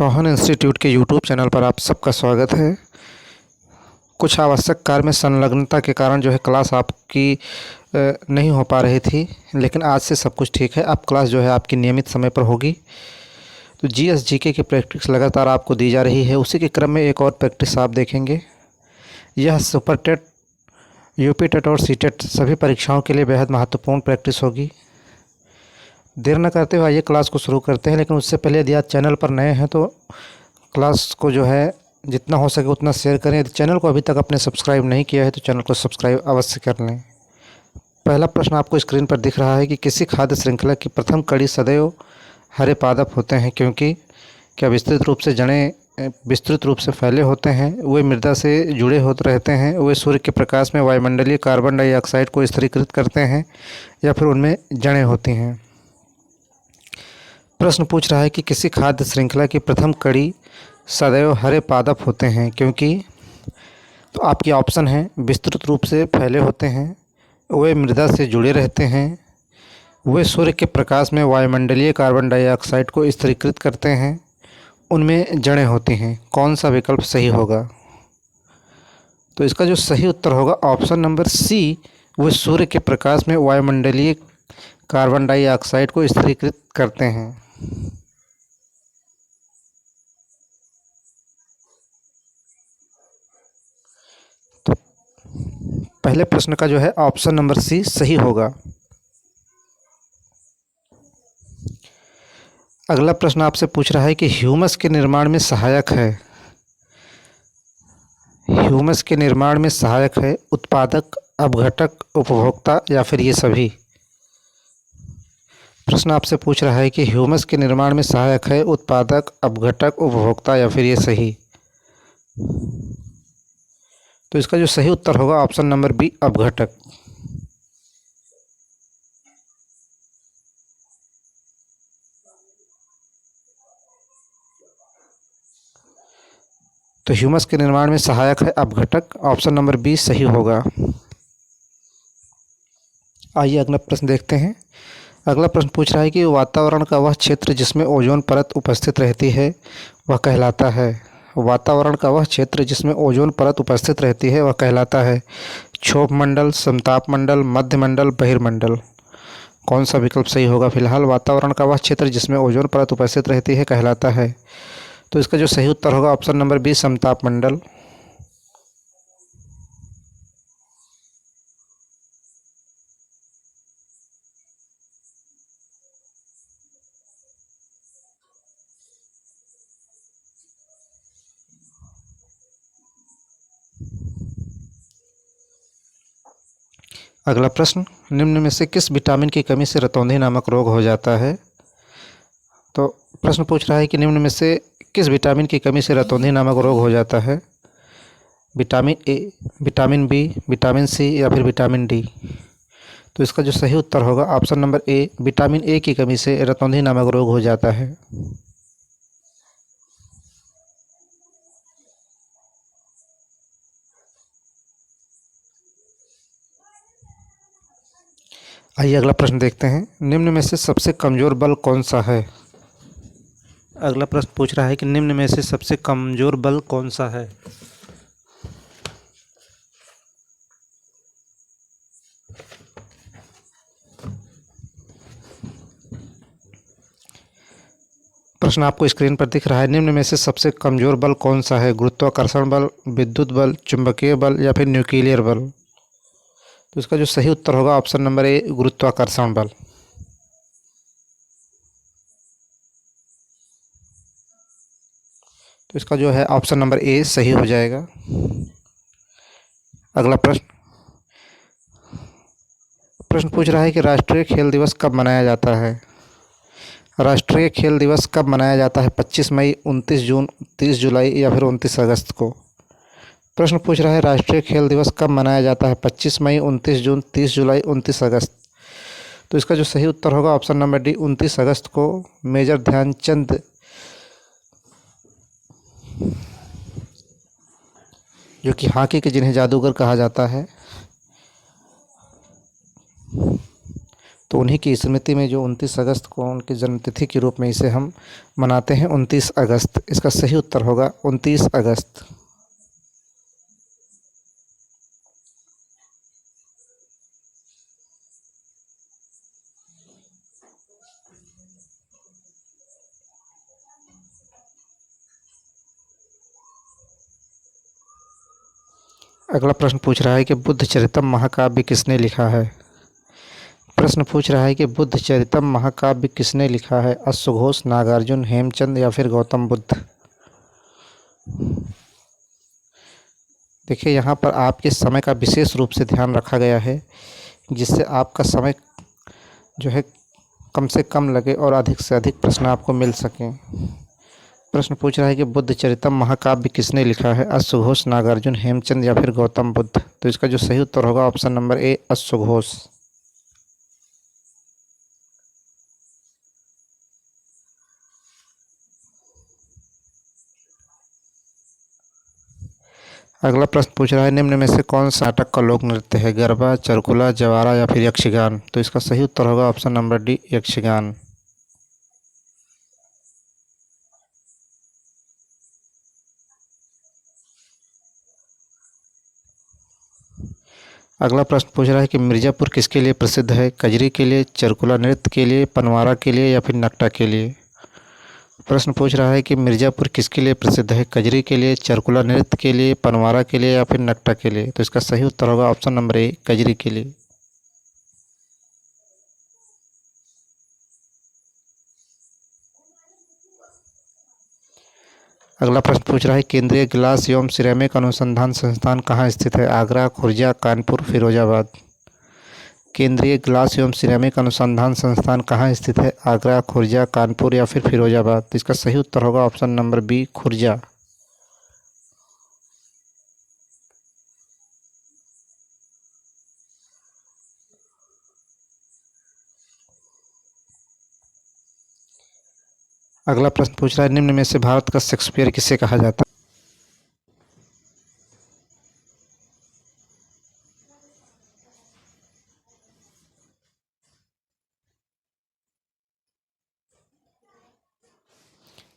Sohan institute के YouTube channel पर आप सबका स्वागत है। कुछ आवश्यक कार्य में संलग्नता के कारण जो है क्लास आपकी नहीं हो पा रही थी, लेकिन आज से सब कुछ ठीक है। अब क्लास जो है आपकी नियमित समय पर होगी। तो जीएस जीके की प्रैक्टिस लगातार आपको दी जा रही है। उसी के क्रम में एक और प्रैक्टिस आप देखेंगे। यह सुपर टेट, यूपी टेट और सी टेट सभी परीक्षाओं के लिए बेहद महत्वपूर्ण प्रैक्टिस होगी। देर न करते हुए आइए क्लास को शुरू करते हैं। लेकिन उससे पहले यदि आप चैनल पर नए हैं तो क्लास को जो है जितना हो सके उतना शेयर करें। यदि चैनल को अभी तक आपने सब्सक्राइब नहीं किया है तो चैनल को सब्सक्राइब अवश्य कर लें। पहला प्रश्न आपको स्क्रीन पर दिख रहा है कि किसी खाद्य श्रृंखला की प्रथम कड़ी सदैव हरे पादप होते हैं, क्योंकि क्या विस्तृत रूप से फैले होते हैं, वे मृदा से जुड़े होते रहते हैं, वे सूर्य के प्रकाश में वायुमंडलीय कार्बन डाइऑक्साइड को स्थिरीकृत करते हैं, या फिर उनमें जड़ें होती हैं। प्रश्न पूछ रहा है कि किसी खाद्य श्रृंखला की प्रथम कड़ी सदैव हरे पादप होते हैं, क्योंकि तो आपके ऑप्शन हैं विस्तृत रूप से फैले होते हैं, वे मृदा से जुड़े रहते हैं, वे सूर्य के प्रकाश में वायुमंडलीय कार्बन डाइऑक्साइड को स्थिरीकृत करते हैं, उनमें जड़ें होती हैं। कौन सा विकल्प सही होगा? तो इसका जो सही उत्तर होगा ऑप्शन नंबर सी, वे सूर्य के प्रकाश में वायुमंडलीय कार्बन डाइऑक्साइड को स्थिरीकृत करते हैं। तो पहले प्रश्न का जो है ऑप्शन नंबर सी सही होगा। अगला प्रश्न आपसे पूछ रहा है कि ह्यूमस के निर्माण में सहायक है। ह्यूमस के निर्माण में सहायक है उत्पादक, अपघटक, उपभोक्ता, या फिर ये सभी। प्रश्न आपसे पूछ रहा है कि ह्यूमस के निर्माण में सहायक है उत्पादक, अपघटक, उपभोक्ता, या फिर ये सही। तो इसका जो सही उत्तर होगा ऑप्शन नंबर बी, अपघटक। तो ह्यूमस के निर्माण में सहायक है अपघटक, ऑप्शन नंबर बी सही होगा। आइए अगला प्रश्न देखते हैं। अगला प्रश्न पूछ रहा है कि वातावरण का वह क्षेत्र जिसमें ओजोन परत उपस्थित रहती है वह कहलाता है। वातावरण का वह क्षेत्र जिसमें ओजोन परत उपस्थित रहती है वह कहलाता है क्षोभ मंडल, समताप मंडल, मध्य मंडल, बहिर्मंडल। कौन सा विकल्प सही होगा? फिलहाल वातावरण का वह क्षेत्र जिसमें ओजोन परत उपस्थित रहती है कहलाता है। तो इसका जो सही उत्तर होगा ऑप्शन नंबर बी, समताप मंडल। अगला प्रश्न, निम्न में से किस विटामिन की कमी से रतौंधी नामक रोग हो जाता है? तो प्रश्न पूछ रहा है कि निम्न में से किस विटामिन की कमी से रतौंधी नामक रोग हो जाता है? Vitamin A, vitamin B, vitamin C, या फिर विटामिन डी। तो इसका जो सही उत्तर होगा option number A, vitamin A की कमी से रतौंधी नामक रोग हो जाता है। आइए अगला प्रश्न देखते हैं। निम्न में से सबसे कमज़ोर बल कौन सा है? अगला प्रश्न पूछ रहा है कि निम्न में से सबसे कमज़ोर बल कौन सा है? प्रश्न आपको स्क्रीन पर दिख रहा है। निम्न में से सबसे कमज़ोर बल कौन सा है? गुरुत्वाकर्षण बल, विद्युत बल, चुंबकीय बल, या फिर न्यूक्लियर बल। तो इसका जो सही उत्तर होगा ऑप्शन नंबर ए, गुरुत्वाकर्षण बल। तो इसका जो है ऑप्शन नंबर ए सही हो जाएगा। अगला प्रश्न पूछ रहा है कि राष्ट्रीय खेल दिवस कब मनाया जाता है? राष्ट्रीय खेल दिवस कब मनाया जाता है? 25 मई, 29 जून, 30 जुलाई, या फिर 29 अगस्त को। प्रश्न पूछ रहा है राष्ट्रीय खेल दिवस कब मनाया जाता है? 25 मई, 29 जून, 30 जुलाई, 29 अगस्त। तो इसका जो सही उत्तर होगा ऑप्शन नंबर डी, 29 अगस्त को मेजर ध्यानचंद, जो कि हॉकी के जिन्हें जादूगर कहा जाता है, तो उन्हीं की स्मृति में जो 29 अगस्त को उनकी जन्मतिथि के रूप में इसे हम मनाते हैं 29 अगस्त। इसका सही उत्तर होगा 29 अगस्त। अगला प्रश्न पूछ रहा है कि बुद्ध चरितम महाकाव्य किसने लिखा है। प्रश्न पूछ रहा है कि बुद्ध चरितम महाकाव्य किसने लिखा है। अश्वघोष, नागार्जुन, हेमचंद या फिर गौतम बुद्ध। देखिए यहाँ पर आपके समय का विशेष रूप से ध्यान रखा गया है, जिससे आपका समय जो है कम से कम लगे और अधिक से अधिक प्रश्न आपको मिल सकें। प्रश्न पूछ रहा है कि बुद्ध चरितम महाकाव्य किसने लिखा है। अश्वघोष, नागार्जुन, हेमचंद या फिर गौतम बुद्ध। तो इसका जो सही उत्तर होगा ऑप्शन नंबर ए, अश्वघोष। अगला प्रश्न पूछ रहा है निम्न में से कौन सा नाटक का लोक नृत्य है। गरबा, चरकुला, जवारा या फिर यक्षगान। तो इसका सही उत्तर होगा ऑप्शन नंबर डी, यक्षगान। अगला प्रश्न पूछ रहा है कि मिर्ज़ापुर किसके लिए प्रसिद्ध है। कजरी के लिए, चरकुला नृत्य के लिए, पनवारा के लिए या फिर नकटा के लिए। प्रश्न पूछ रहा है कि मिर्ज़ापुर किसके लिए प्रसिद्ध है। कजरी के लिए, चरकुला नृत्य के लिए, पनवारा के लिए या फिर नकटा के लिए। तो इसका सही उत्तर होगा ऑप्शन नंबर ए, कजरी के लिए। अगला प्रश्न पूछ रहा है केंद्रीय गिलास एवं सिरेमिक अनुसंधान संस्थान कहाँ स्थित है। आगरा, खुर्जा, कानपुर, फिरोजाबाद। केंद्रीय गिलास एवं सिरेमिक अनुसंधान संस्थान कहाँ स्थित है। आगरा, खुर्जा, कानपुर या फिर फिरोजाबाद। तो इसका सही उत्तर होगा ऑप्शन नंबर बी, खुर्जा। अगला प्रश्न पूछ रहा है निम्न में से भारत का शेक्सपियर किसे कहा जाता है।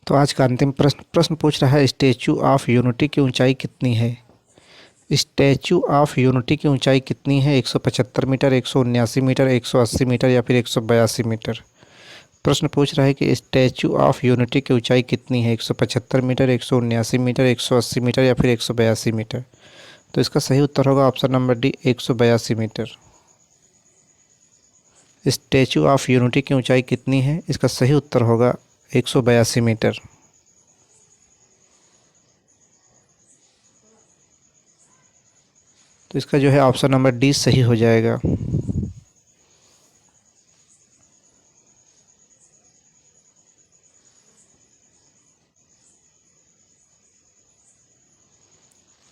तो आज का अंतिम प्रश्न पूछ रहा है स्टैचू ऑफ यूनिटी की ऊंचाई कितनी है। स्टैचू ऑफ यूनिटी की ऊंचाई कितनी है। 175 मीटर, 179 मीटर, 180 मीटर या फिर 182 मीटर। प्रश्न पूछ रहा है कि स्टैचू ऑफ यूनिटी की ऊंचाई कितनी है। 175 मीटर, 179 मीटर, 180 मीटर या फिर 182 मीटर। तो इसका सही उत्तर होगा option number D, 182 metre. Statue of Unity की ऊंचाई कितनी है। इसका सही उत्तर होगा 182 मीटर। तो इसका जो है ऑप्शन नंबर डी सही हो जाएगा।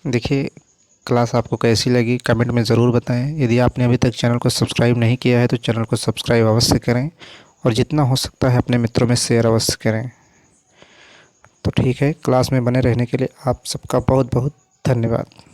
देखिए क्लास आपको कैसी लगी कमेंट में ज़रूर बताएं। यदि आपने अभी तक चैनल को सब्सक्राइब नहीं किया है तो चैनल को सब्सक्राइब अवश्य करें और जितना हो सकता है अपने मित्रों में शेयर अवश्य करें। तो ठीक है, क्लास में बने रहने के लिए आप सबका बहुत बहुत धन्यवाद।